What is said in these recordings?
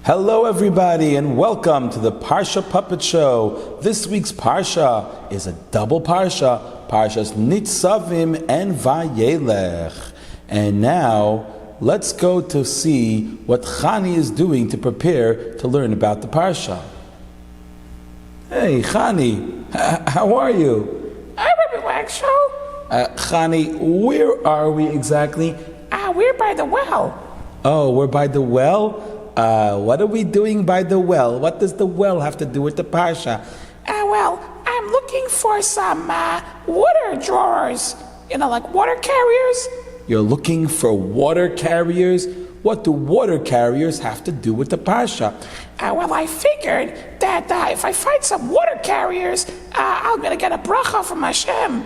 Hello everybody and welcome to the Parsha Puppet Show. This week's Parsha is a double Parsha, Parshas Nitzavim and Vayelech. And now, let's go to see what Chani is doing to prepare to learn about the Parsha. Hey Chani, how are you? I'm relaxed, show. Chani, where are we exactly? We're by the well. Oh, we're by the well? What are we doing by the well? What does the well have to do with the Parsha? Well, I'm looking for some water drawers. Like water carriers. You're looking for water carriers? What do water carriers have to do with the Parsha? Well, I figured that if I find some water carriers, I'm going to get a bracha from Hashem.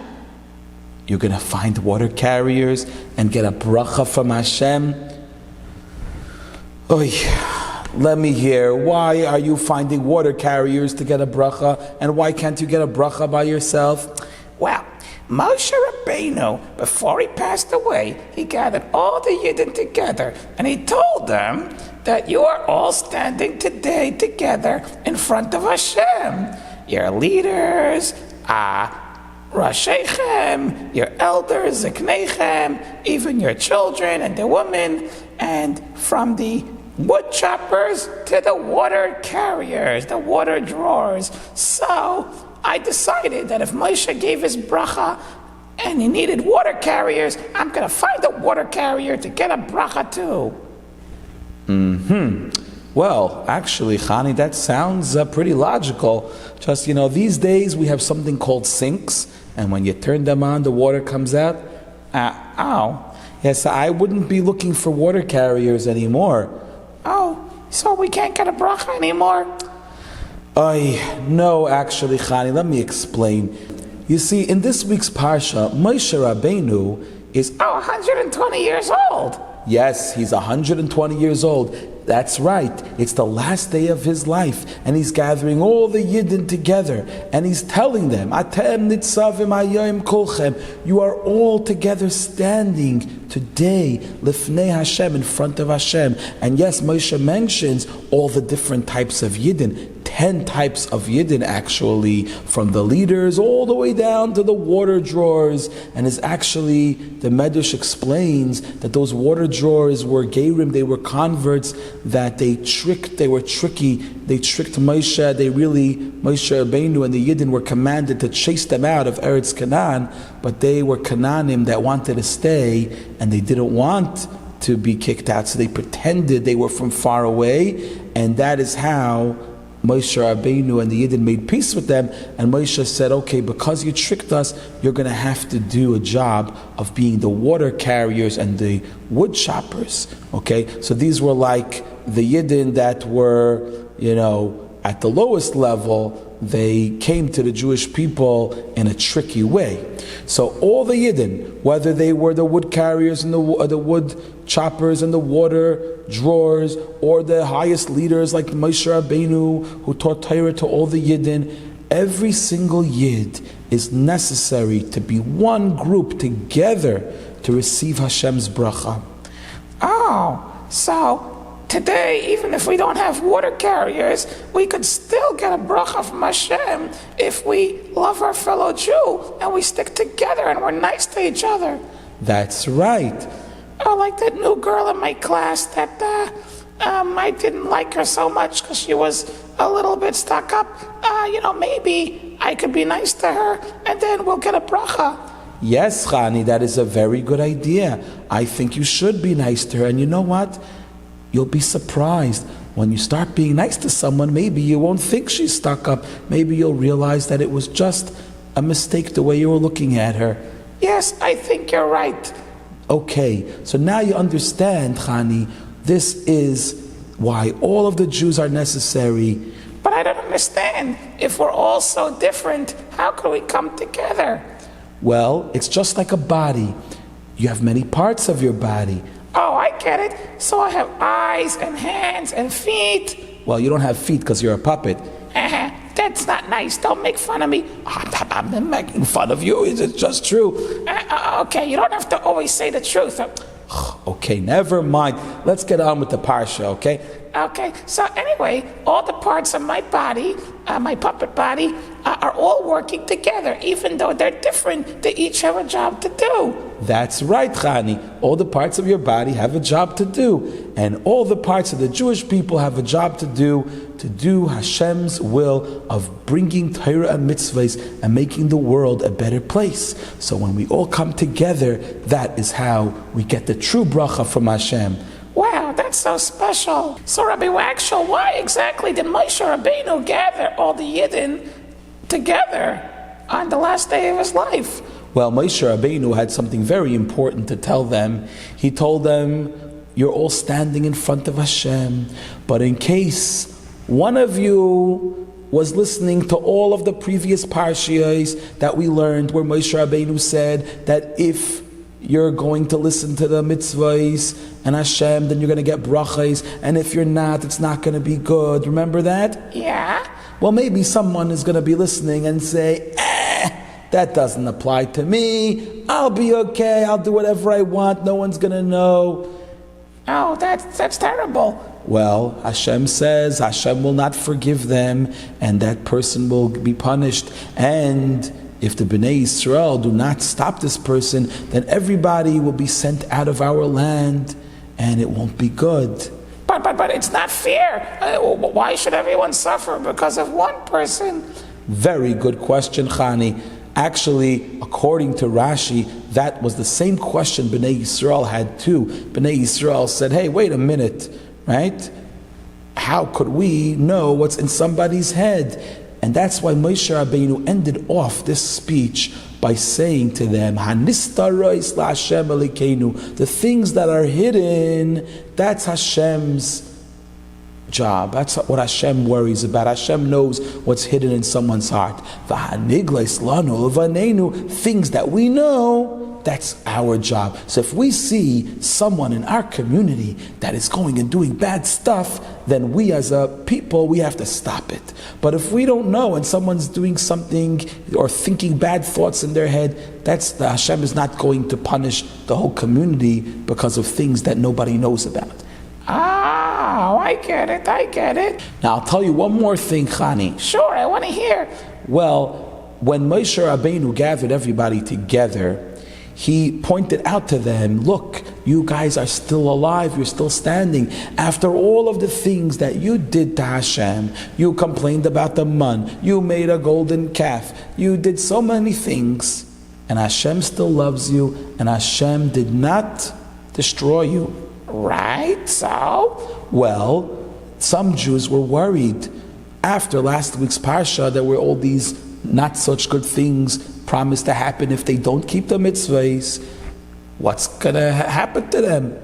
You're going to find water carriers and get a bracha from Hashem? Oy, let me hear. Why are you finding water carriers to get a bracha, and why can't you get a bracha by yourself? Well, Moshe Rabbeinu, before he passed away, he gathered all the Yidden together, and he told them that you are all standing today together in front of Hashem. Your leaders, Rashechem, your elders, Ziknechem, even your children and the women, and from the wood choppers to the water carriers, the water drawers. So I decided that if Moshe gave his bracha and he needed water carriers, I'm going to find a water carrier to get a bracha too. Well, actually, Chani, that sounds pretty logical. Just, these days we have something called sinks, and when you turn them on, the water comes out. Yes, I wouldn't be looking for water carriers anymore. Oh, so we can't get a bracha anymore? No, actually, Chani, let me explain. You see, in this week's Parsha, Moshe Rabbeinu is 120 years old. Yes, he's 120 years old. That's right. It's the last day of his life, and he's gathering all the Yidden together, and he's telling them, Atem Nitzavim Hayom Kolchem, you are all together standing today, Lifnei Hashem, in front of Hashem. And yes, Moshe mentions all the different types of Yidden, 10 types of Yidden actually, from the leaders all the way down to the water drawers. And is actually, the Medrash explains that those water drawers were Gerim, they were converts, that they were tricky, they tricked Moshe, Moshe Rabbeinu and the Yidden were commanded to chase them out of Eretz Canaan, but they were Canaanim that wanted to stay, and they didn't want to be kicked out, so they pretended they were from far away, and that is how Moshe Rabbeinu and the Yidden made peace with them, and Moshe said, okay, because you tricked us, you're going to have to do a job of being the water carriers and the wood choppers. Okay, so these were like the Yidden that were, at the lowest level. They came to the Jewish people in a tricky way. So all the Yidden, whether they were the wood carriers and the wood choppers and the water drawers, or the highest leaders like Moshe Rabbeinu, who taught Torah to all the Yidden, every single Yid is necessary to be one group together to receive Hashem's bracha. So today, even if we don't have water carriers, we could still get a bracha from Hashem if we love our fellow Jew and we stick together and we're nice to each other. That's right. Like that new girl in my class that I didn't like her so much because she was a little bit stuck up. Maybe I could be nice to her and then we'll get a bracha. Yes, Chani, that is a very good idea. I think you should be nice to her, and you know what? You'll be surprised. When you start being nice to someone, maybe you won't think she's stuck up. Maybe you'll realize that it was just a mistake the way you were looking at her. Yes, I think you're right. Okay, so now you understand, Chani, this is why all of the Jews are necessary. But I don't understand. If we're all so different, how can we come together? Well, it's just like a body. You have many parts of your body. I get it. So I have eyes and hands and feet. Well, you don't have feet because you're a puppet. That's not nice. Don't make fun of me. I'm not making fun of you. It's just true. Okay, you don't have to always say the truth. Okay, never mind. Let's get on with the Parsha, okay? Okay, so anyway, all the parts of my body, my puppet body, are all working together. Even though they're different, they each have a job to do. That's right, Chani. All the parts of your body have a job to do. And all the parts of the Jewish people have a job to do Hashem's will of bringing Torah and mitzvahs and making the world a better place. So when we all come together, that is how we get the true bracha from Hashem. Wow, that's so special. So Rabbi Waxel, why exactly did Moshe Rabbeinu gather all the Yidden together on the last day of his life? Well, Moshe Rabbeinu had something very important to tell them. He told them, you're all standing in front of Hashem, but in case one of you was listening to all of the previous Parshas that we learned, where Moshe Rabbeinu said that if you're going to listen to the mitzvahs and Hashem, then you're going to get brachas, and if you're not, it's not going to be good. Remember that? Yeah. Well, maybe someone is going to be listening and say, that doesn't apply to me. I'll be okay. I'll do whatever I want. No one's going to know. Oh, that's terrible. Well, Hashem says Hashem will not forgive them, and that person will be punished. And if the Bnei Yisrael do not stop this person, then everybody will be sent out of our land, and it won't be good. But it's not fair. Why should everyone suffer because of one person? Very good question, Chani. Actually, according to Rashi, that was the same question Bnei Yisrael had too. Bnei Yisrael said, hey, wait a minute, right? How could we know what's in somebody's head? And that's why Moshe Rabbeinu ended off this speech by saying to them, Hanistarois la Hashem Elokeinu, the things that are hidden, that's Hashem's job. That's what Hashem worries about. Hashem knows what's hidden in someone's heart. V'hanigleis lanu levaneinu, things that we know, that's our job. So if we see someone in our community that is going and doing bad stuff, then we as a people, we have to stop it. But if we don't know and someone's doing something or thinking bad thoughts in their head, the Hashem is not going to punish the whole community because of things that nobody knows about. Oh, I get it. Now I'll tell you one more thing, Chani. Sure, I want to hear. Well, when Moshe Rabbeinu gathered everybody together, he pointed out to them, look, you guys are still alive, you're still standing. After all of the things that you did to Hashem, you complained about the man, you made a golden calf, you did so many things, and Hashem still loves you, and Hashem did not destroy you. Right, so? Well, some Jews were worried. After last week's Parsha, there were all these not such good things promised to happen if they don't keep the mitzvahs. What's going to happen to them?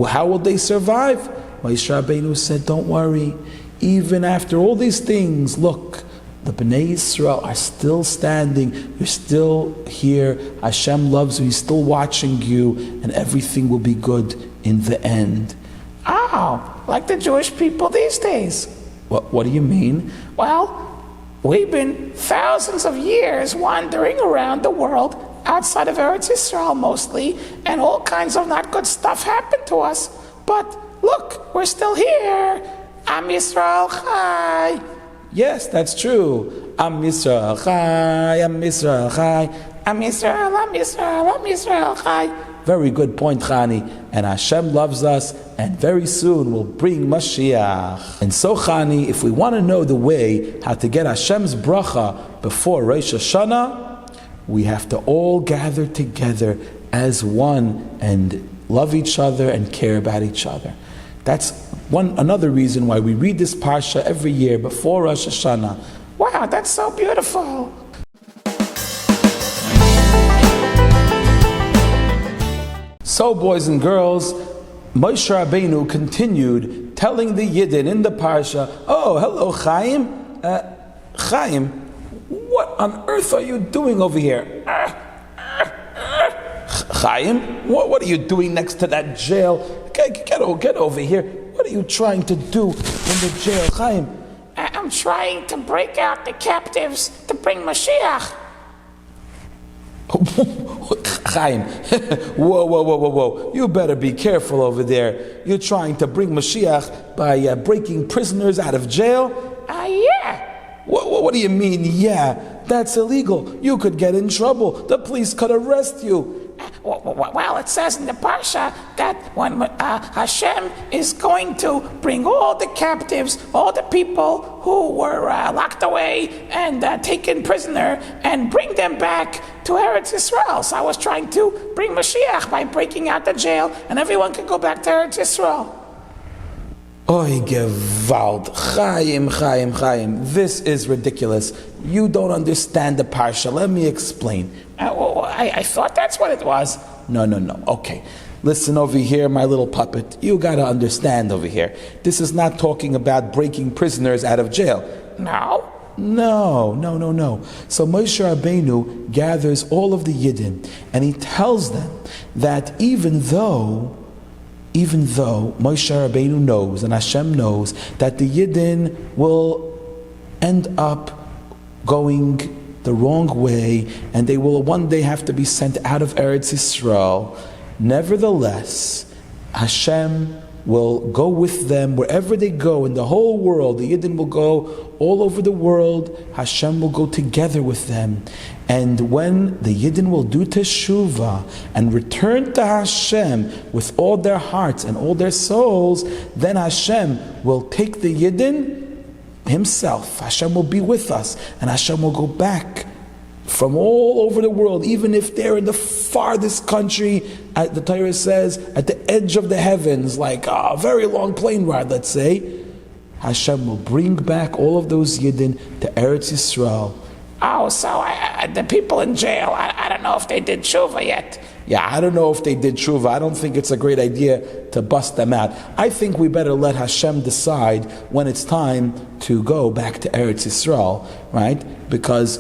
How will they survive? Moshe Rabbeinu said, don't worry. Even after all these things, look, the Bnei Yisrael are still standing. You're still here. Hashem loves you. He's still watching you. And everything will be good in the end. Oh, like the Jewish people these days. What do you mean? Well, we've been thousands of years wandering around the world, outside of Eretz Yisrael mostly, and all kinds of not good stuff happened to us. But look, we're still here. Am Yisrael Chai. Yes, that's true. Am Yisrael Chai, Am Yisrael Chai. Am Yisrael, Am Yisrael, Am Yisrael Chai. Very good point, Chani. And Hashem loves us, and very soon will bring Mashiach. And so, Chani, if we want to know the way how to get Hashem's bracha before Rosh Hashanah, we have to all gather together as one and love each other and care about each other. That's another reason why we read this Parsha every year before Rosh Hashanah. Wow, that's so beautiful. So, boys and girls, Moshe Rabbeinu continued telling the Yidden in the Parsha, oh, hello, Chaim. Chaim, what on earth are you doing over here? Chaim, what are you doing next to that jail? Get over here. What are you trying to do in the jail, Chaim? I'm trying to break out the captives to bring Mashiach. Chaim, whoa. You better be careful over there. You're trying to bring Mashiach by breaking prisoners out of jail? Yeah. What do you mean, yeah? That's illegal. You could get in trouble. The police could arrest you. Well, it says in the Parsha that when Hashem is going to bring all the captives, all the people who were locked away and taken prisoner, and bring them back to Eretz Yisrael. So I was trying to bring Mashiach by breaking out the jail, and everyone can go back to Eretz Yisrael. Oy Gewalt, Chaim. This is ridiculous. You don't understand the Parsha. Let me explain. I thought that's what it was. No. Okay. Listen over here, my little puppet. You gotta understand over here. This is not talking about breaking prisoners out of jail. No. So Moshe Rabbeinu gathers all of the Yidden, and he tells them that even though Moshe Rabbeinu knows and Hashem knows that the Yidden will end up going the wrong way and they will one day have to be sent out of Eretz Yisrael, nevertheless, Hashem will go with them wherever they go in the whole world. The Yidden will go all over the world. Hashem will go together with them. And when the Yidden will do teshuvah and return to Hashem with all their hearts and all their souls, then Hashem will take the Yidden himself. Hashem will be with us, and Hashem will go back from all over the world, even if they're in the farthest country, the Torah says, at the edge of the heavens, like a very long plane ride, let's say. Hashem will bring back all of those Yidden to Eretz Yisrael. Oh, so the people in jail, I don't know if they did tshuva yet. Yeah, I don't know if they did tshuva. I don't think it's a great idea to bust them out. I think we better let Hashem decide when it's time to go back to Eretz Yisrael, right? Because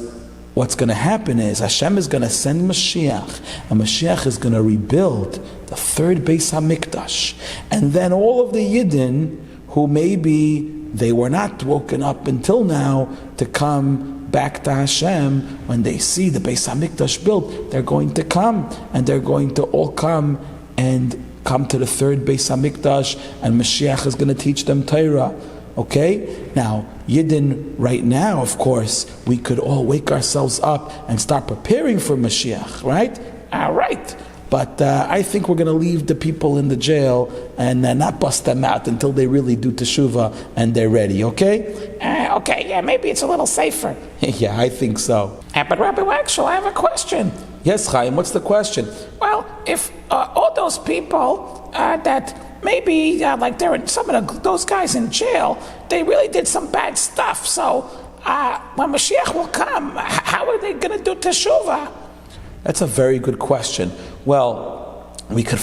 what's going to happen is Hashem is going to send Mashiach, and Mashiach is going to rebuild the third Beis HaMikdash. And then all of the Yidden who maybe they were not woken up until now to come back to Hashem, when they see the Beis HaMikdash built, they're going to come, and they're going to all come to the third Beis HaMikdash, and Mashiach is going to teach them Torah. Okay? Now, Yidden, right now, of course, we could all wake ourselves up and start preparing for Mashiach, right? Right. But I think we're going to leave the people in the jail and not bust them out until they really do teshuvah and they're ready, okay? Okay, yeah, maybe it's a little safer. Yeah, I think so. But Rabbi Waxel, I have a question. Yes, Chaim, what's the question? Well, if all those people that maybe, like some of those guys in jail, they really did some bad stuff. So when Mashiach will come, how are they going to do teshuvah? That's a very good question. Well, we could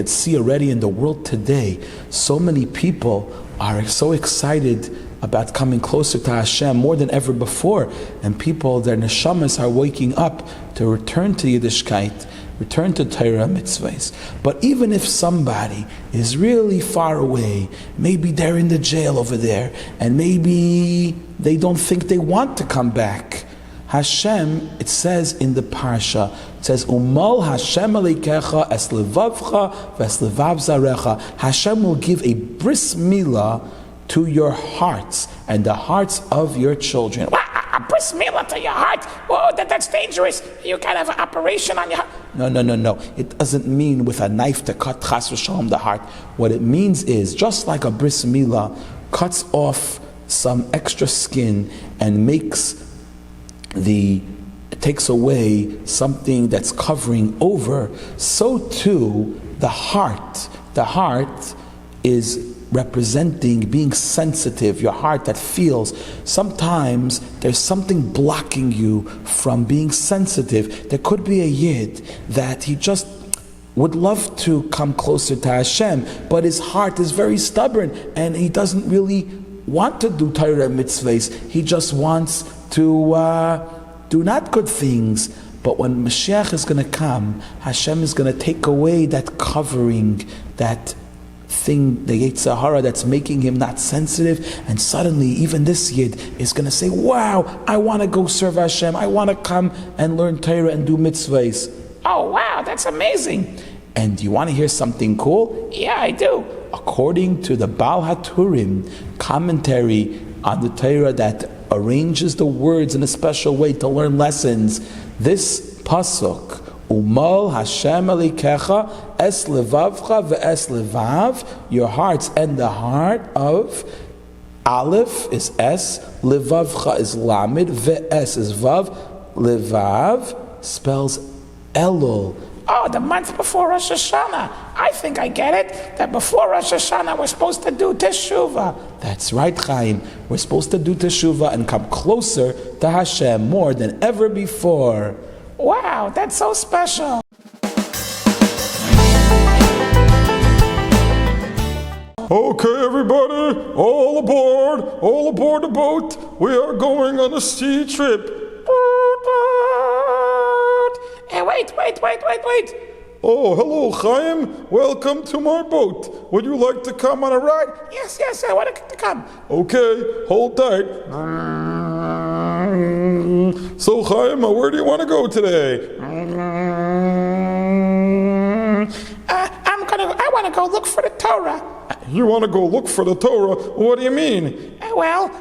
see already in the world today, so many people are so excited about coming closer to Hashem more than ever before. And people, their neshamas are waking up to return to Yiddishkeit, return to Torah mitzvahs. But even if somebody is really far away, maybe they're in the jail over there, and maybe they don't think they want to come back, Hashem, it says in the Parsha, it says, Umal Hashem Aleikecha es levavcha ves levav zarecha. Hashem will give a bris milah to your hearts and the hearts of your children. What? A bris milah to your heart? Whoa, that's dangerous. You can't have an operation on your heart. No. It doesn't mean with a knife to cut chas v'shalom the heart. What it means is, just like a bris milah cuts off some extra skin and takes away something that's covering over, so too the heart is representing being sensitive, your heart that feels. Sometimes there's something blocking you from being sensitive. There could be a Yid that he just would love to come closer to Hashem, but his heart is very stubborn and he doesn't really want to do Torah mitzvahs. He just wants to do not good things. But when Mashiach is going to come, Hashem is going to take away that covering, that thing, the Yetzer Hara that's making him not sensitive, and suddenly even this Yid is going to say, wow, I want to go serve Hashem, I want to come and learn Torah and do mitzvahs. Oh, wow, that's amazing. And you want to hear something cool? Yeah, I do. According to the Baal HaTurim commentary on the Torah that arranges the words in a special way to learn lessons, this pasuk, Umal Hashem Elikecha Es Levavcha Ve'es Levav, your hearts and the heart of Aleph is Es, Levavcha is Lamed, Ve'es is Vav, Levav spells Elul. Oh, the month before Rosh Hashanah. I think I get it. That before Rosh Hashanah we're supposed to do Teshuvah. That's right, Chaim. We're supposed to do Teshuvah and come closer to Hashem more than ever before. Wow, that's so special. Okay, everybody, all aboard the boat. We are going on a sea trip. Hey, wait. Oh, hello, Chaim. Welcome to my boat. Would you like to come on a ride? Yes, I want to come. Okay, hold tight. So, Chaim, where do you want to go today? I want to go look for the Torah. You want to go look for the Torah? What do you mean? Well,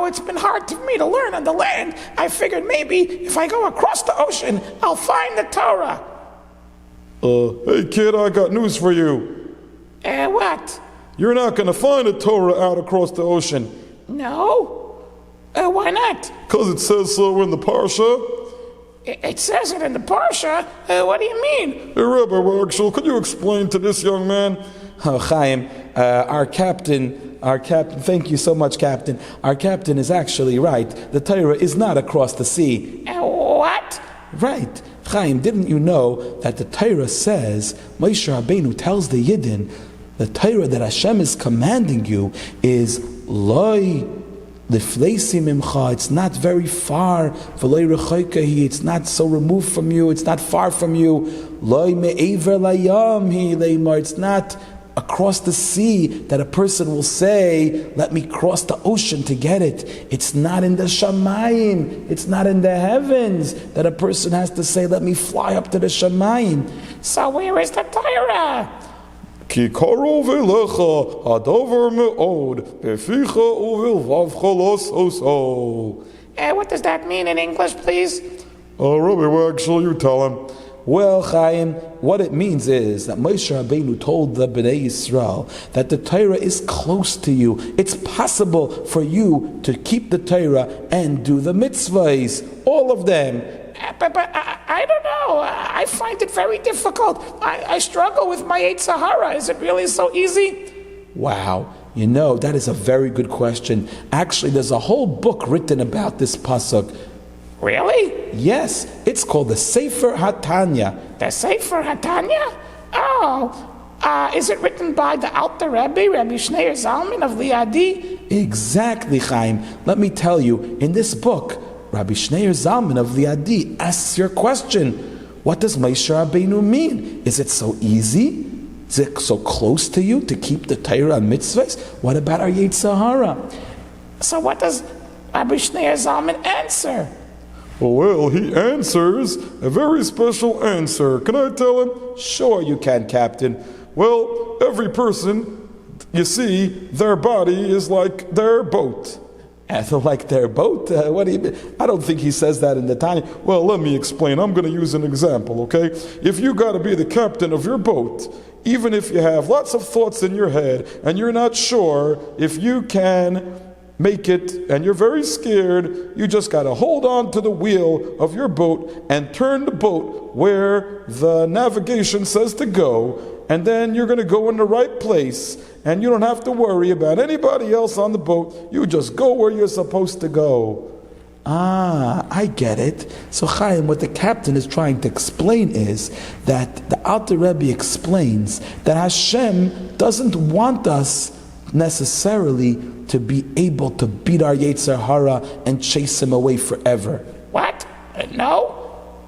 it's been hard for me to learn on the land. I figured maybe if I go across the ocean, I'll find the Torah. Hey kid, I got news for you. What? You're not going to find a Torah out across the ocean. No? Why not? Because it says so in the Parsha. It says it in the Parsha? What do you mean? Hey Rabbi Wagshul, could you explain to this young man? Oh, Chaim, our captain, thank you so much, Captain. Our captain is actually right. The Torah is not across the sea. What? Right. Chaim, didn't you know that the Torah says, Moshe Rabbeinu tells the Yidden, the Torah that Hashem is commanding you is Loi Lifleisi Mimcha, it's not very far, V'loi Rechoikahi, it's not so removed from you, it's not far from you, Loi Me'ever Layam Hi Leimar, it's not across the sea that a person will say, let me cross the ocean to get it. It's not in the Shamayim, it's not in the heavens that a person has to say, let me fly up to the Shamayim. So where is the Torah? Ki karov elecha hadavar me'od beficha uvilvavcha lososo. What does that mean in English, please? Rabbi Wagshul, you tell him. Well, Chaim, what it means is that Moshe Rabbeinu told the Bnei Yisrael that the Torah is close to you. It's possible for you to keep the Torah and do the mitzvahs, all of them. But I don't know. I find it very difficult. I struggle with my Yetzer Hara. Is it really so easy? Wow. That is a very good question. Actually, there's a whole book written about this pasuk. Really? Yes, it's called the Sefer HaTanya. The Sefer HaTanya? Oh, is it written by the Alter Rebbe, Rabbi Shneur Zalman of Liadi? Exactly, Chaim. Let me tell you, in this book, Rabbi Shneur Zalman of Liadi asks your question. What does Moshe Rabbeinu mean? Is it so easy? Is it so close to you to keep the Torah and mitzvahs? What about our Yetzer Hara? So what does Rabbi Shneur Zalman answer? Well, he answers a very special answer. Can I tell him? Sure you can, Captain. Well, every person, you see, their body is like their boat. Like their boat? What do you mean? I don't think he says that in the Tanya. Well, let me explain. I'm going to use an example, okay? If you got to be the captain of your boat, even if you have lots of thoughts in your head and you're not sure if you can make it and you're very scared, you just got to hold on to the wheel of your boat and turn the boat where the navigation says to go, and then you're going to go in the right place and you don't have to worry about anybody else on the boat. You just go where you're supposed to go. I get it. So Chaim, what the captain is trying to explain is that the Alter Rebbe explains that Hashem doesn't want us necessarily to be able to beat our Yetzer Hara and chase him away forever. What? No?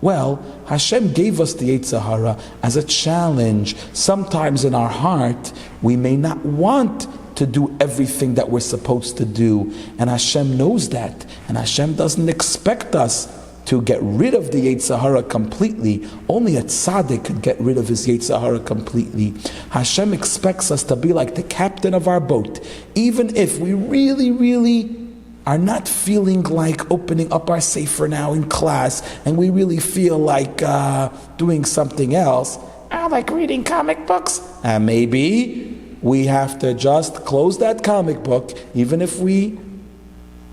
Well, Hashem gave us the Yetzer Hara as a challenge. Sometimes in our heart, we may not want to do everything that we're supposed to do. And Hashem knows that. And Hashem doesn't expect us to get rid of the Yetzer Hara completely. Only a tzaddik could get rid of his Yetzer Hara completely. Hashem expects us to be like the captain of our boat. Even if we really, really are not feeling like opening up our sefer now in class, and we really feel like doing something else. Like reading comic books? And maybe we have to just close that comic book, even if we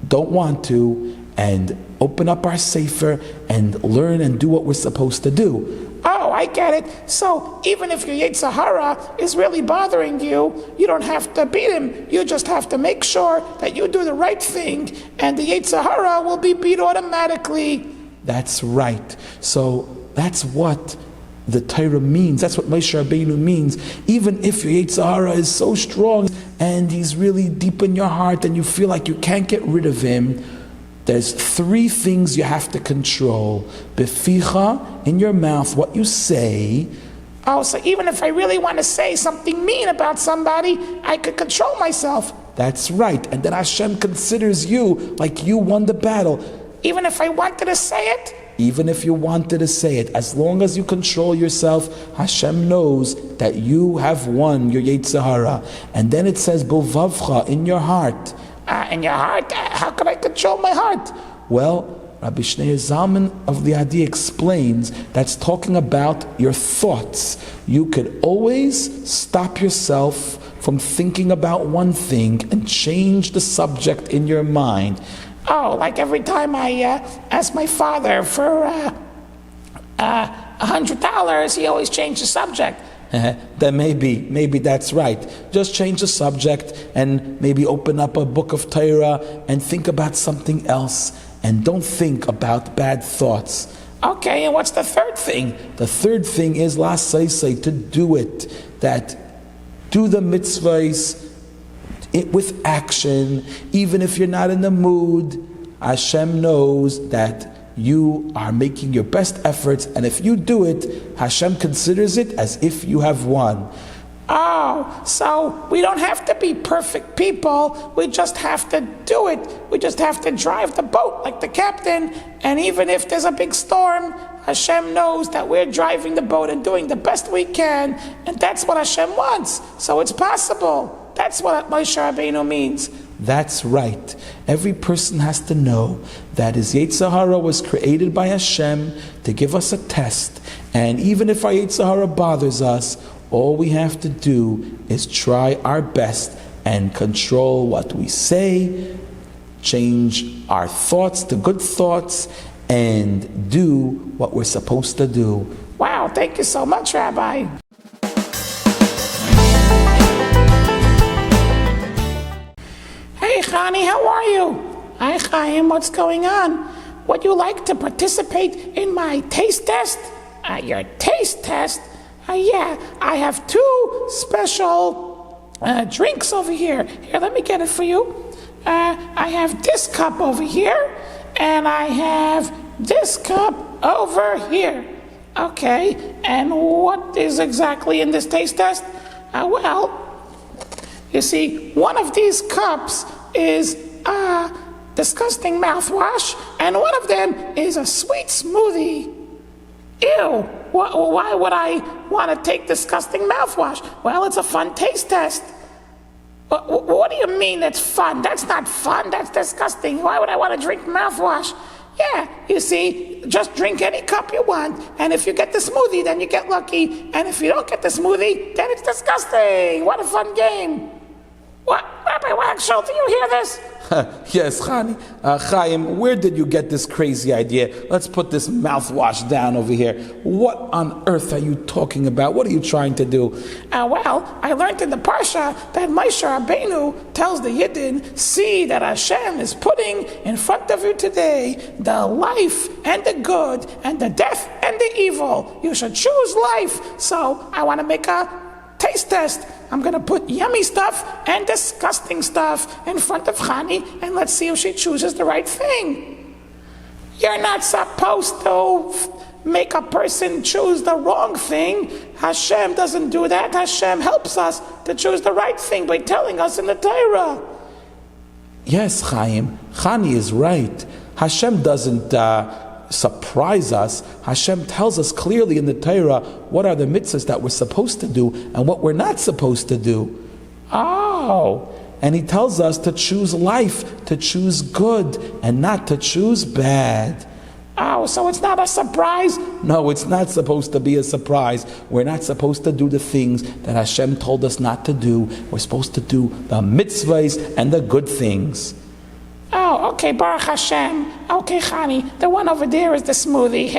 don't want to, and open up our sefer and learn and do what we're supposed to do. Oh, I get it. So even if your Yetzer Hara is really bothering you, you don't have to beat him. You just have to make sure that you do the right thing, and the Yetzer Hara will be beat automatically. That's right. So that's what the Torah means. That's what Moshe Rabbeinu means. Even if your Yetzer Hara is so strong and he's really deep in your heart and you feel like you can't get rid of him, there's 3 things you have to control. Beficha, in your mouth, what you say. Oh, so even if I really want to say something mean about somebody, I could control myself. That's right. And then Hashem considers you like you won the battle. Even if I wanted to say it? Even if you wanted to say it, as long as you control yourself, Hashem knows that you have won your Yetzer Hara. And then it says, B'vavcha, in your heart. In your heart? How can I control my heart? Well, Rabbi Shneur Zalman of the Adi explains that's talking about your thoughts. You could always stop yourself from thinking about one thing and change the subject in your mind. Oh, like every time I ask my father for $100, he always changed the subject. Then maybe that's right. Just change the subject and maybe open up a book of Torah and think about something else, and don't think about bad thoughts. Okay, and what's the third thing? The third thing is la'aseh, to do it. That do the mitzvahs with action, even if you're not in the mood. Hashem knows that you are making your best efforts, and if you do it, Hashem considers it as if you have won. Oh, so we don't have to be perfect people. We just have to do it. We just have to drive the boat like the captain, and even if there's a big storm, Hashem knows that we're driving the boat and doing the best we can, and that's what Hashem wants. So it's possible. That's what Moshe Rabbeinu means. That's right. Every person has to know that his Yetzer Hara was created by Hashem to give us a test. And even if our Yetzer Hara bothers us, all we have to do is try our best and control what we say, change our thoughts to good thoughts, and do what we're supposed to do. Wow, thank you so much, Rabbi. Hey, Chani, how are you? Hi, Chaim, what's going on? Would you like to participate in my taste test? Your taste test? Yeah, I have 2 special drinks over here. Here, let me get it for you. I have this cup over here, and I have this cup over here. Okay, and what is exactly in this taste test? Well, you see, one of these cups is disgusting mouthwash, and one of them is a sweet smoothie. Ew, why would I want to take disgusting mouthwash? Well, it's a fun taste test. What do you mean that's fun? That's not fun, that's disgusting. Why would I want to drink mouthwash? Yeah, you see, just drink any cup you want, and if you get the smoothie, then you get lucky, and if you don't get the smoothie, then it's disgusting. What a fun game. What? Rabbi Waxel, do you hear this? Yes, Chaim, where did you get this crazy idea? Let's put this mouthwash down over here. What on earth are you talking about? What are you trying to do? Well, I learned in the Parsha that Moshe Rabbeinu tells the Yidden, see that Hashem is putting in front of you today the life and the good and the death and the evil. You should choose life. So I want to make a taste test. I'm going to put yummy stuff and disgusting stuff in front of Chani, and let's see if she chooses the right thing. You're not supposed to make a person choose the wrong thing. Hashem doesn't do that. Hashem helps us to choose the right thing by telling us in the Torah. Yes, Chaim, Chani is right. Hashem doesn't surprise us. Hashem tells us clearly in the Torah what are the mitzvahs that we're supposed to do and what we're not supposed to do. Oh. And He tells us to choose life, to choose good, and not to choose bad. Oh, so it's not a surprise? No, it's not supposed to be a surprise. We're not supposed to do the things that Hashem told us not to do. We're supposed to do the mitzvahs and the good things. Oh, okay, Baruch Hashem. Okay, Chani, the one over there is the smoothie.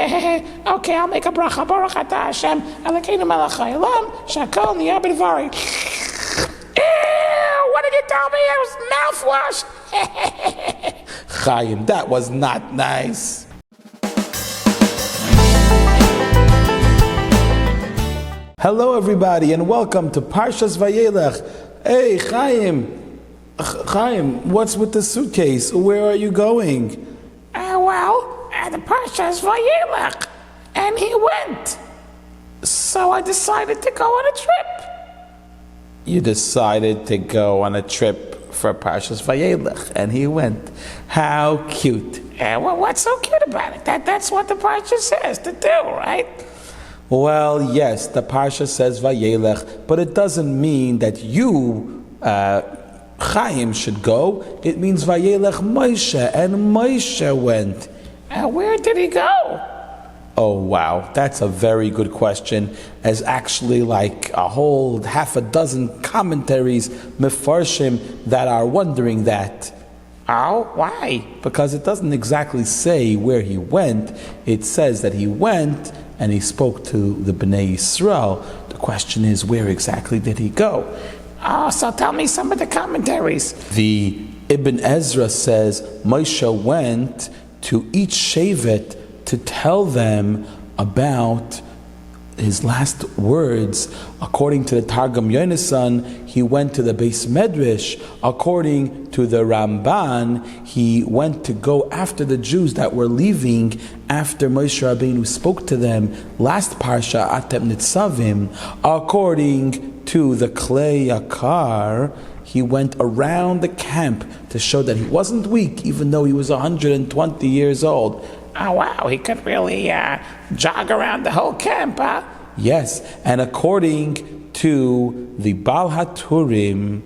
Okay, I'll make a bracha. Baruch atah Hashem, Elokeinu melech haolam, shakol niyeh b'dvari. Ew, what did you tell me? It was mouthwash. Chaim, that was not nice. Hello everybody and welcome to Parshas Vayelech. Hey, Chaim, what's with the suitcase? Where are you going? The Parsha is Vayelech, and he went. So I decided to go on a trip. You decided to go on a trip for Parshas Vayelech, and he went. How cute. Well, what's so cute about it? That's what the Parsha says to do, right? Well, yes, the Parsha says Vayelech, but it doesn't mean that you, Chaim, should go. It means Vayelech Moshe, and Moshe went. Where did he go? Oh, wow, that's a very good question. As actually like a whole half a dozen commentaries, Mefarshim, that are wondering that. Oh, why? Because it doesn't exactly say where he went. It says that he went and he spoke to the Bnei Yisrael. The question is, where exactly did he go? Oh, so tell me some of the commentaries. The Ibn Ezra says Moshe went to each shevet to tell them about his last words. According to the Targum Yonasan, he went to the Beis Medrash. According to the Ramban, he went to go after the Jews that were leaving after Moshe Rabbeinu spoke to them last Parsha, Atem Nitzavim. According to the Klei Yakar, he went around the camp to show that he wasn't weak, even though he was 120 years old. Oh, wow, he could really jog around the whole camp, huh? Yes, and according to the Baal HaTurim,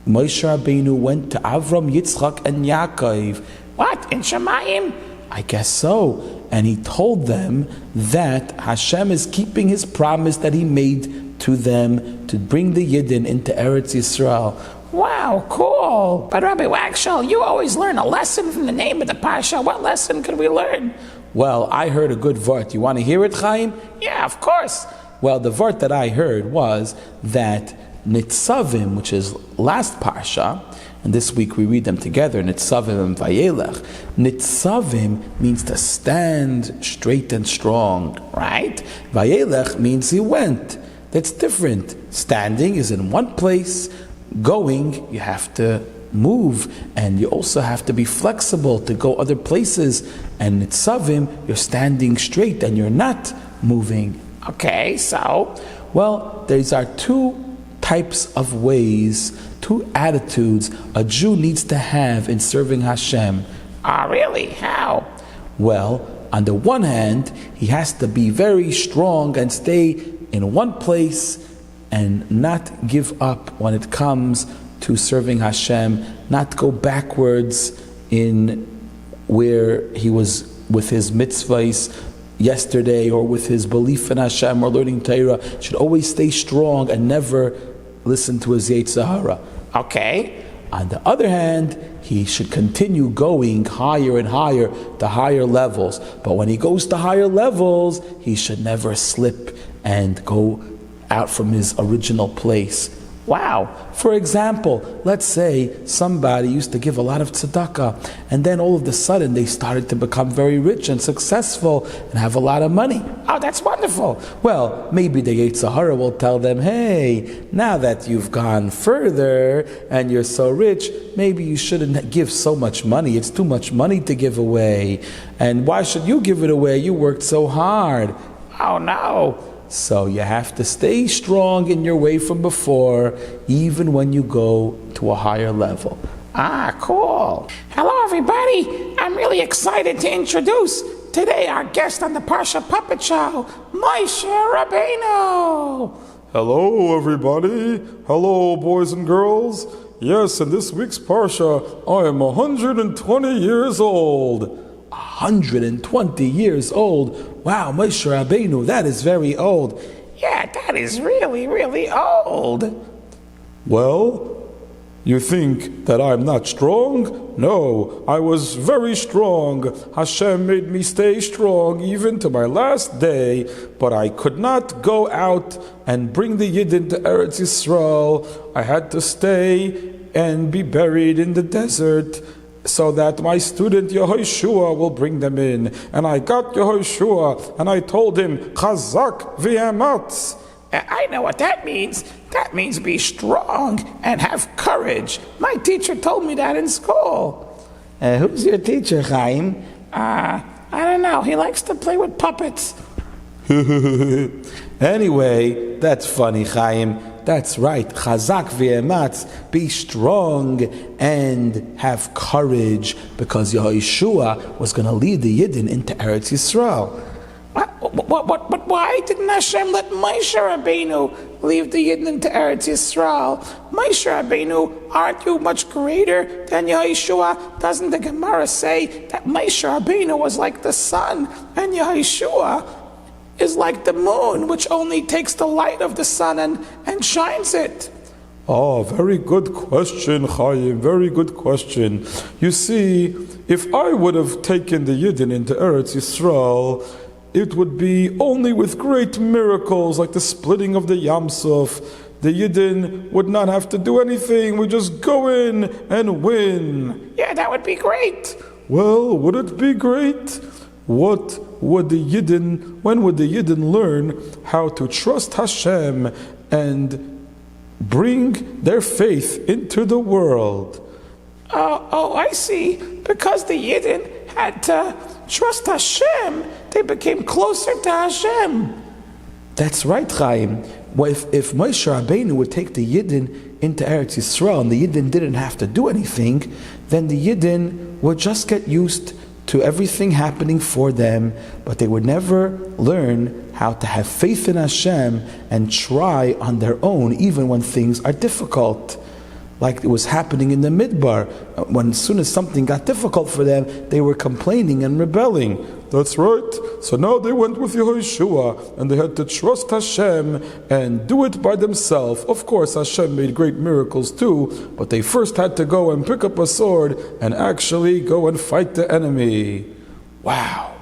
Moshe Rabbeinu went to Avram, Yitzchak, and Yaakov. What, in Shemayim? I guess so. And he told them that Hashem is keeping his promise that he made to them to bring the Yidden into Eretz Yisrael. Wow, cool. But Rabbi Waxel, you always learn a lesson from the name of the Parsha. What lesson could we learn? Well, I heard a good vart. You want to hear it, Chaim? Yeah, of course. Well, the vart that I heard was that Nitzavim, which is last Parsha, and this week we read them together, Nitzavim and Vayelech. Nitzavim means to stand straight and strong, right? Vayelech means he went. That's different. Standing is in one place. Going, you have to move, and you also have to be flexible to go other places. And Nitzavim, you're standing straight and you're not moving. Okay, so? Well, these are two types of ways, two attitudes a Jew needs to have in serving Hashem. Really? How? Well, on the one hand, he has to be very strong and stay in one place and not give up when it comes to serving Hashem, not go backwards in where he was with his mitzvahs yesterday or with his belief in Hashem or learning Torah. Should always stay strong and never listen to his Yetzer Hara. Okay. On the other hand, he should continue going higher and higher to higher levels. But when he goes to higher levels, he should never slip and go out from his original place. Wow. For example, let's say somebody used to give a lot of tzedakah, and then all of a sudden they started to become very rich and successful and have a lot of money. Oh, that's wonderful. Well, maybe the Yetzer Hara will tell them, hey, now that you've gone further and you're so rich, maybe you shouldn't give so much money. It's too much money to give away. And why should you give it away? You worked so hard. Oh, no. So you have to stay strong in your way from before, even when you go to a higher level. Ah, cool. Hello, everybody. I'm really excited to introduce Today our guest on the Parsha Puppet Show, Moshe Rabbeinu. Hello, everybody. Hello, boys and girls. Yes, in this week's Parsha, I am 120 years old. 120 years old. Wow, Moshe Rabbeinu, that is very old. Yeah, that is really, really old. Well, you think that I'm not strong? No, I was very strong. Hashem made me stay strong even to my last day, but I could not go out and bring the Yidden to Eretz Yisrael. I had to stay and be buried in the desert so that my student Yehoshua will bring them in. And I got Yehoshua and I told him, Chazak v'ematz. I know what that means. That means be strong and have courage. My teacher told me that in school. Who's your teacher, Chaim? I don't know. He likes to play with puppets. Anyway, that's funny, Chaim. That's right. Chazak v'ematz. Be strong and have courage, because Yehoshua was going to lead the Yidden into Eretz Yisrael. But why didn't Hashem let Moshe Rabbeinu leave the Yidden into Eretz Yisrael? Moshe Rabbeinu, aren't you much greater than Yehoshua? Doesn't the Gemara say that Moshe Rabbeinu was like the sun, and Yehoshua is like the moon, which only takes the light of the sun and shines it? Oh, very good question, Chaim, very good question. You see, if I would have taken the Yidden into Eretz Yisrael, it would be only with great miracles like the splitting of the Yam Suf. The Yidden would not have to do anything. We just go in and win. Yeah, that would be great. Well, would it be great? When would the Yidden learn how to trust Hashem and bring their faith into the world? Oh, I see. Because the Yidden had to trust Hashem, they became closer to Hashem. That's right, Chaim. Well, if Moshe Rabbeinu would take the Yidden into Eretz Yisrael and the Yidden didn't have to do anything, then the Yidden would just get used to everything happening for them, but they would never learn how to have faith in Hashem and try on their own even when things are difficult. Like it was happening in the Midbar. When as soon as something got difficult for them, they were complaining and rebelling. That's right. So now they went with Yehoshua and they had to trust Hashem and do it by themselves. Of course, Hashem made great miracles too, but they first had to go and pick up a sword and actually go and fight the enemy. Wow.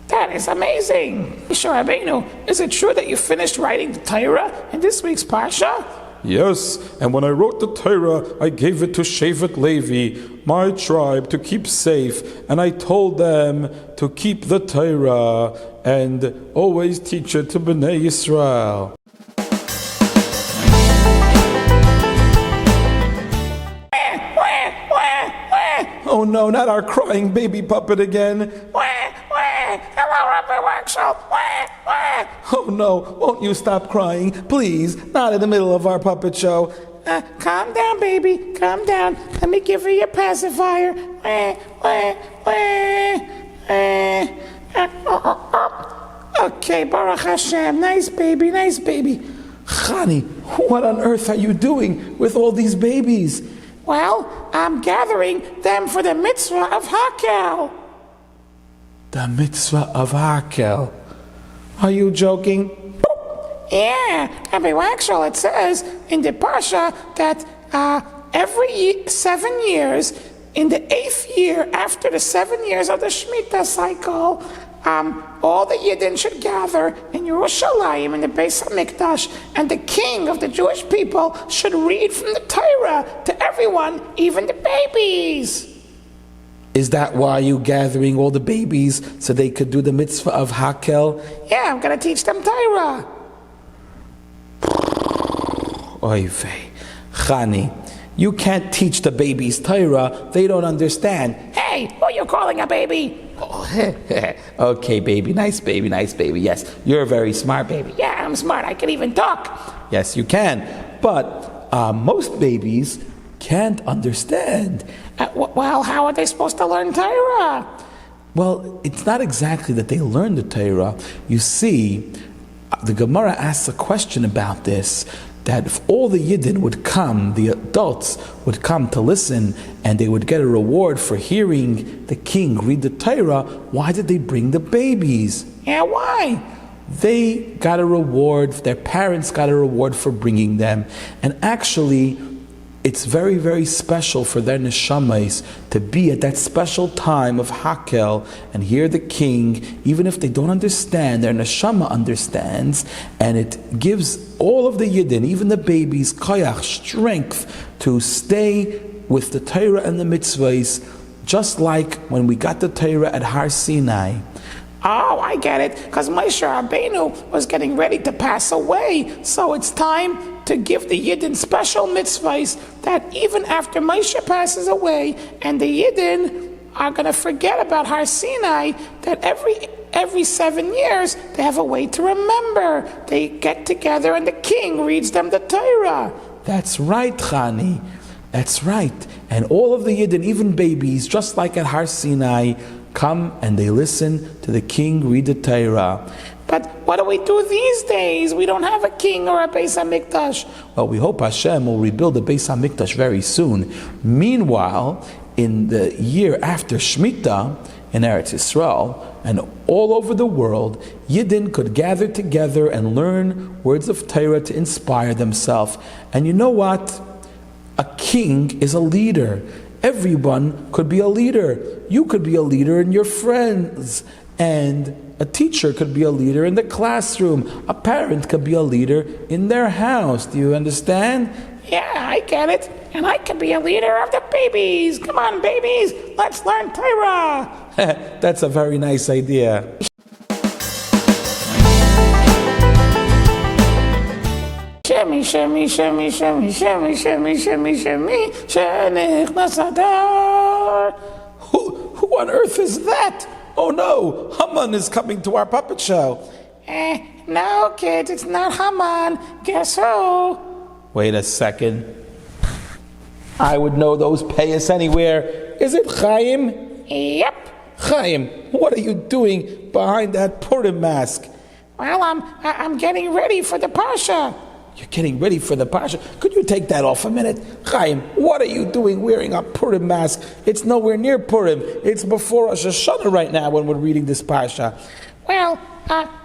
That is amazing. Moshe Rabbeinu, is it true that you finished writing the Torah in this week's Parsha? Yes, and when I wrote the Torah, I gave it to Shevet Levi, my tribe, to keep safe, and I told them to keep the Torah and always teach it to Bnei Yisrael. Oh no, not our crying baby puppet again. Hello, Rabbi Waxel. Oh no, won't you stop crying? Please, not in the middle of our puppet show. Calm down, baby. Calm down. Let me give you your pacifier. Okay, Baruch Hashem. Nice baby, nice baby. Chani, what on earth are you doing with all these babies? Well, I'm gathering them for the Mitzvah of Hakhel. The Mitzvah of Hakhel. Are you joking? Yeah, Rabbi Waxel, it says in the Parsha that every 7 years, in the 8th year after the 7 years of the Shemitah cycle, all the Yidden should gather in Yerushalayim in the Beis HaMikdash, and the king of the Jewish people should read from the Torah to everyone, even the babies. Is that why you gathering all the babies so they could do the Mitzvah of Hakhel? Yeah, I'm going to teach them Torah. Oy vey. Chani, you can't teach the babies Torah. They don't understand. Hey, who are you calling a baby? Okay, baby. Nice baby, nice baby. Yes, you're a very smart baby. Yeah, I'm smart. I can even talk. Yes, you can. But most babies can't understand. Well, how are they supposed to learn Torah? Well, it's not exactly that they learned the Torah. You see, the Gemara asks a question about this, that if all the Yidden would come, the adults would come to listen, and they would get a reward for hearing the king read the Torah, why did they bring the babies? Yeah, why? They got a reward, their parents got a reward for bringing them, and actually, it's very, very special for their neshamas to be at that special time of Hakhel and hear the king, even if they don't understand, their neshama understands, and it gives all of the Yidden, even the babies, koyach, strength to stay with the Torah and the mitzvahs, just like when we got the Torah at Har Sinai. Oh, I get it, because Moshe Rabbeinu was getting ready to pass away, so it's time to give the Yidden special mitzvahs that even after Moshe passes away, and the Yidden are going to forget about Har Sinai, that every 7 years they have a way to remember. They get together and the king reads them the Torah. That's right, Chani. That's right. And all of the Yidden, even babies, just like at Har Sinai, come and they listen to the king read the Torah. But what do we do these days? We don't have a king or a Beis HaMikdash. Well, we hope Hashem will rebuild the Beis HaMikdash very soon. Meanwhile, in the year after Shemitah in Eretz Yisrael and all over the world, Yidden could gather together and learn words of Torah to inspire themselves. And you know what? A king is a leader. Everyone could be a leader. You could be a leader in your friends, and a teacher could be a leader in the classroom. A parent could be a leader in their house. Do you understand? Yeah, I get it. And I could be a leader of the babies. Come on, babies, let's learn Torah. That's a very nice idea. Shemi, shemi, shemi, shemi, shemi, shemi, shemi, shemi, shenichnas Adar. Who on earth is that? Oh no, Haman is coming to our puppet show. No, kids, it's not Haman. Guess who? Wait a second. I would know those payas anywhere. Is it Chaim? Yep. Chaim, what are you doing behind that Purim mask? Well, I'm getting ready for the Parsha. You're getting ready for the Parsha. Could you take that off a minute? Chaim, what are you doing wearing a Purim mask? It's nowhere near Purim. It's before Rosh Hashanah right now when we're reading this Parsha. Well,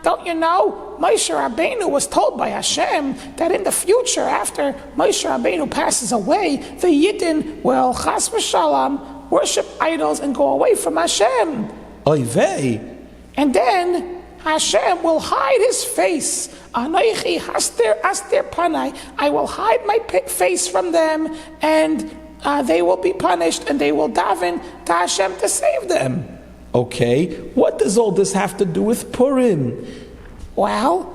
don't you know, Moshe Rabbeinu was told by Hashem that in the future, after Moshe Rabbeinu passes away, the Yidden will, chas v'shalom, worship idols and go away from Hashem. Oy vey. And then Hashem will hide his face. Anoichi haster aster panai. I will hide my face from them, and they will be punished, and they will daven to Hashem to save them. Okay, what does all this have to do with Purim? Well,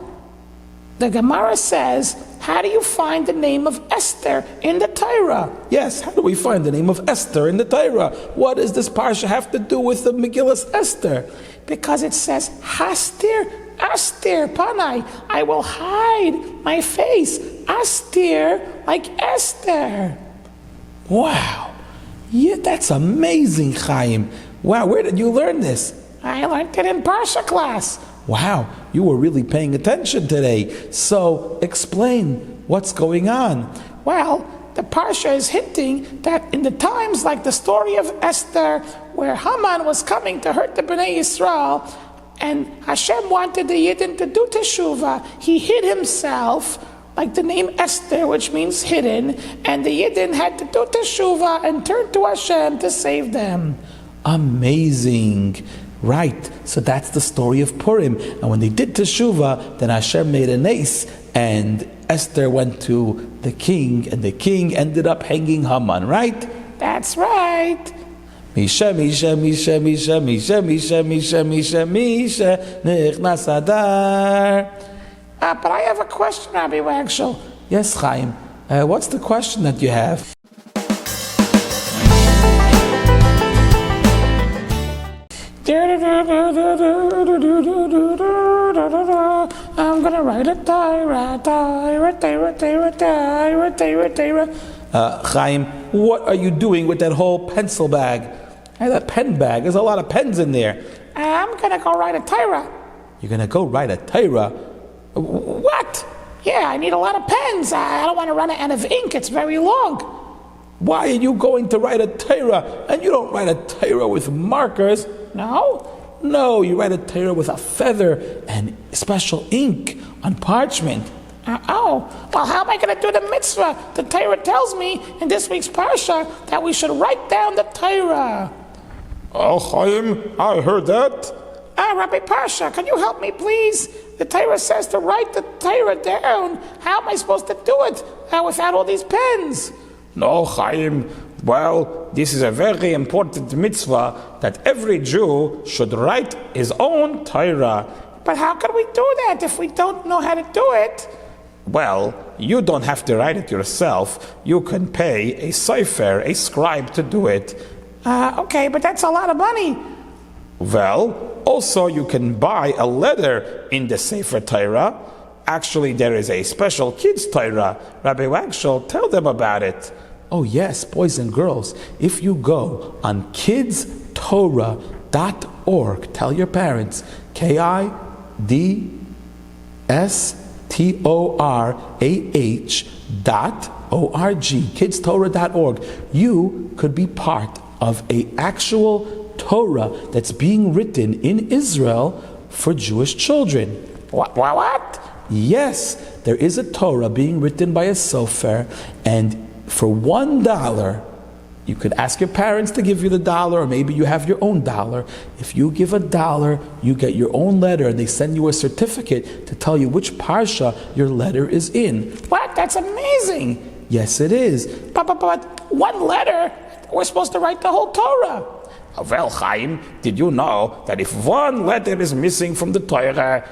the Gemara says, how do you find the name of Esther in the Torah? Yes, how do we find the name of Esther in the Torah? What does this Parsha have to do with the Megillas Esther? Because it says, Hastir, Astir, Panai. I will hide my face. Astir, like Esther. Wow. Yeah, that's amazing, Chaim. Wow, where did you learn this? I learned it in Parsha class. Wow, you were really paying attention today. So, explain what's going on. Well, the Parsha is hinting that in the times like the story of Esther, where Haman was coming to hurt the Bnei Yisrael, and Hashem wanted the Yidden to do teshuvah, he hid himself, like the name Esther, which means hidden, and the Yidden had to do teshuvah and turn to Hashem to save them. Amazing. Right. So that's the story of Purim. And when they did teshuvah, then Hashem made a nace, and Esther went to the king, and the king ended up hanging Haman, right? That's right. Misha, Misha, Misha, Misha, Misha, Misha, Misha, Misha, Misha, Nichnas Adar. But I have a question, Rabbi Wagshel. Yes, Chaim. What's the question that you have? I'm gonna write a Torah. Chaim, what are you doing with that whole pencil bag? Hey, that pen bag, there's a lot of pens in there. I'm gonna go write a Torah. You're going to go write a Torah? What? Yeah, I need a lot of pens. I don't want to run out of ink. It's very long. Why are you going to write a Torah? And you don't write a Torah with markers. No? No, you write a Torah with a feather and special ink on parchment. Well, how am I going to do the mitzvah? The Torah tells me in this week's Parsha that we should write down the Torah. Oh, Chaim, I heard that. Rabbi Parsha, can you help me, please? The Torah says to write the Torah down. How am I supposed to do it without all these pens? No, Chaim. Well, this is a very important mitzvah that every Jew should write his own Torah. But how can we do that if we don't know how to do it? Well, you don't have to write it yourself. You can pay a sofer, a scribe, to do it. Okay, but that's a lot of money. Well, also you can buy a letter in the Sefer Torah. Actually, there is a special kids Torah. Rabbi Wagshel, tell them about it. Oh yes, boys and girls, if you go on kidstorah.org, tell your parents, kidstorah.org, kidstorah.org, you could be part of an actual Torah that's being written in Israel for Jewish children. What? Yes, there is a Torah being written by a sofer, and for $1, you could ask your parents to give you the dollar, or maybe you have your own dollar. If you give $1, you get your own letter, and they send you a certificate to tell you which Parsha your letter is in. What? That's amazing. Yes, it is. But one letter, we're supposed to write the whole Torah. Well, Chaim, did you know that if one letter is missing from the Torah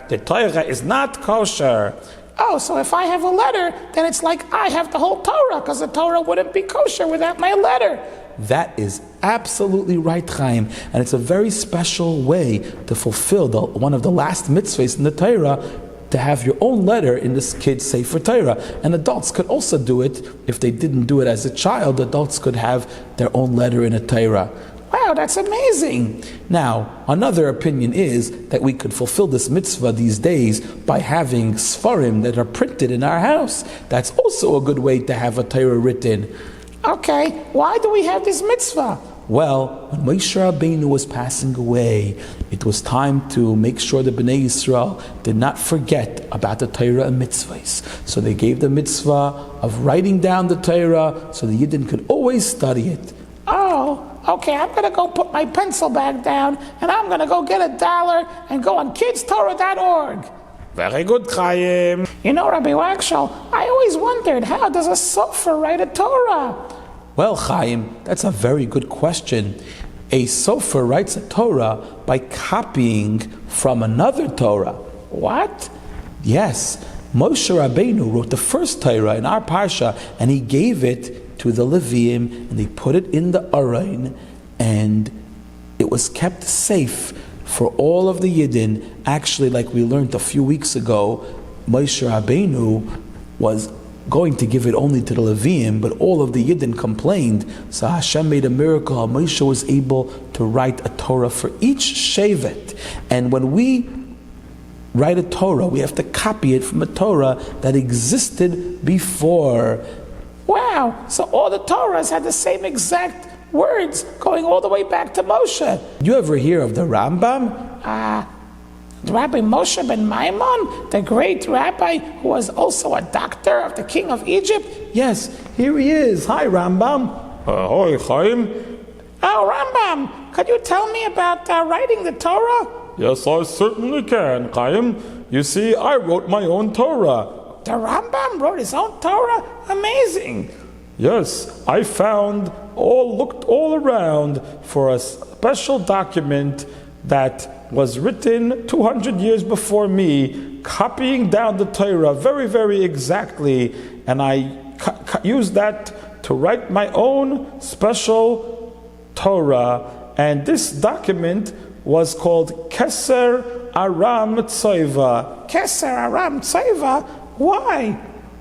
is not kosher? Oh, so if I have a letter, then it's like I have the whole Torah, because the Torah wouldn't be kosher without my letter. That is absolutely right, Chaim. And it's a very special way to fulfill one of the last mitzvahs in the Torah, to have your own letter in this kid's Sefer Torah. And adults could also do it. If they didn't do it as a child, adults could have their own letter in a Torah. Wow, that's amazing. Now, another opinion is that we could fulfill this mitzvah these days by having Sfarim that are printed in our house. That's also a good way to have a Torah written. Okay, why do we have this mitzvah? Well, when Moshe Rabbeinu was passing away, it was time to make sure the Bnei Yisrael did not forget about the Torah and mitzvahs. So they gave the mitzvah of writing down the Torah so the Yidden could always study it. Oh, okay, I'm going to go put my pencil bag down, and I'm going to go get $1 and go on kidstorah.org. Very good, Chaim. You know, Rabbi Wagshel, I always wondered, how does a sofer write a Torah? Well, Chaim, that's a very good question. A sofer writes a Torah by copying from another Torah. What? Yes, Moshe Rabbeinu wrote the first Torah in our Parsha, and he gave it to the Leviim, and they put it in the Aron, and it was kept safe for all of the Yidden. Actually, like we learned a few weeks ago, Moshe Rabbeinu was going to give it only to the Leviim, but all of the Yidden complained. So Hashem made a miracle. Moshe was able to write a Torah for each Shevet. And when we write a Torah, we have to copy it from a Torah that existed before. Wow, so all the Torahs had the same exact words going all the way back to Moshe. You ever hear of the Rambam? Rabbi Moshe ben Maimon, the great rabbi who was also a doctor of the king of Egypt? Yes, here he is. Hi, Rambam. Hi, Chaim. Oh, Rambam, could you tell me about writing the Torah? Yes, I certainly can, Chaim. You see, I wrote my own Torah. The Rambam wrote his own Torah? Amazing. Yes, I looked all around for a special document that was written 200 years before me, copying down the Torah very, very exactly, and I used that to write my own special Torah. And this document was called Keser Aram Tzova. Keser Aram Tzova? Why?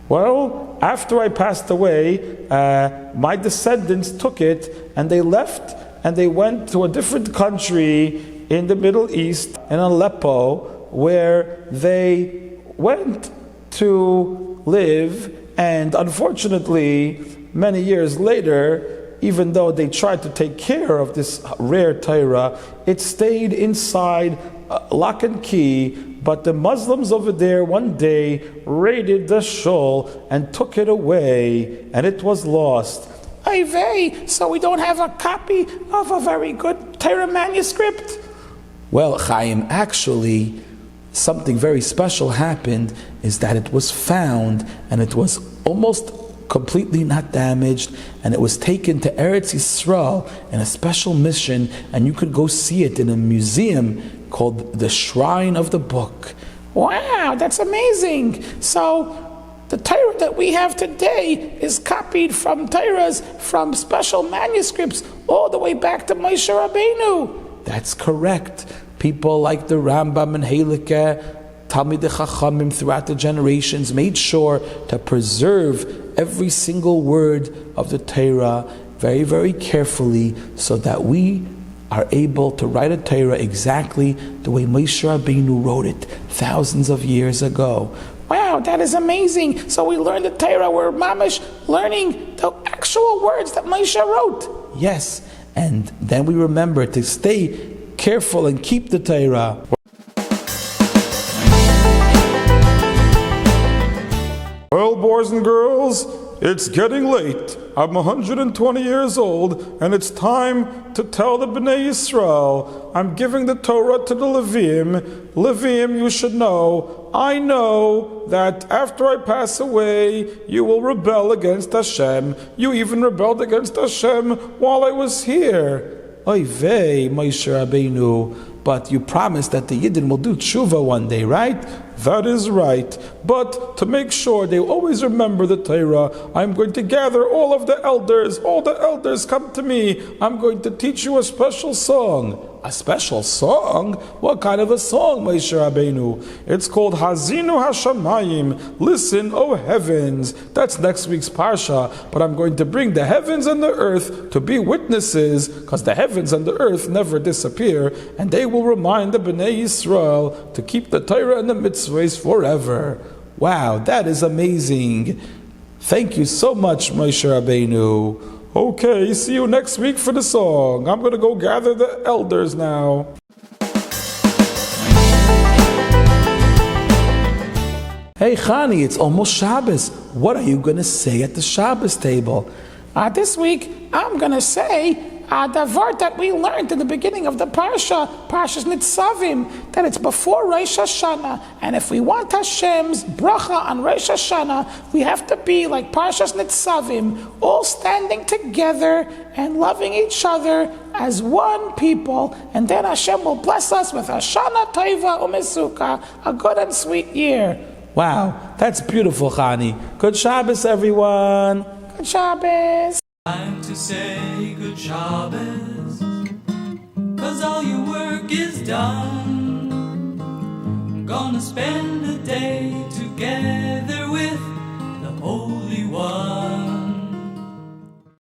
Well, after I passed away, my descendants took it and they left and they went to a different country in the Middle East, in Aleppo, where they went to live, and unfortunately, many years later, even though they tried to take care of this rare Torah, it stayed inside lock and key, but the Muslims over there one day raided the shul and took it away, and it was lost. Ay vey, so we don't have a copy of a very good Torah manuscript? Well, Chaim, actually, something very special happened, is that it was found, and it was almost completely not damaged, and it was taken to Eretz Yisrael in a special mission, and you could go see it in a museum called the Shrine of the Book. Wow, that's amazing. So the Torah that we have today is copied from Torahs, from special manuscripts, all the way back to Moshe Rabbeinu. That's correct. People like the Rambam and Vayelech, Talmidei Chachamim throughout the generations made sure to preserve every single word of the Torah very, very carefully, so that we are able to write a Torah exactly the way Moshe Rabbeinu wrote it thousands of years ago. Wow, that is amazing. So we learned the Torah, we're mamish learning the actual words that Moshe wrote. Yes, and then we remember to stay careful and keep the Torah. Well, boys and girls, it's getting late. I'm 120 years old, and it's time to tell the Bnei Yisrael, I'm giving the Torah to the Levim. Levim, you should know, I know that after I pass away, you will rebel against Hashem. You even rebelled against Hashem while I was here. Oy vey, Moshe Rabbeinu, but you promised that the Yidden will do tshuva one day, right? That is right. But to make sure they always remember the Torah, I'm going to gather all of the elders. All the elders come to me. I'm going to teach you a special song. A special song? What kind of a song, Moshe Rabbeinu? It's called Hazinu Hashamayim. Listen, O heavens. That's next week's Parsha. But I'm going to bring the heavens and the earth to be witnesses, because the heavens and the earth never disappear, and they will remind the Bnei Yisrael to keep the Torah and the mitzvahs forever. Wow, that is amazing. Thank you so much, Moshe Rabbeinu. Okay, see you next week for the song. I'm going to go gather the elders now. Hey, Chani, it's almost Shabbos. What are you going to say at the Shabbos table? This week, I'm going to say the word that we learned in the beginning of the Parsha, Parsha's Nitzavim, that it's before Rosh Hashanah. And if we want Hashem's bracha on Rosh Hashanah, we have to be like Parsha's Nitzavim, all standing together and loving each other as one people. And then Hashem will bless us with Hashanah Tova Umesuka, a good and sweet year. Wow, that's beautiful, Chani. Good Shabbos, everyone. Good Shabbos. Time to say good Shabbos, 'cause all your work is done. Gonna spend a day together.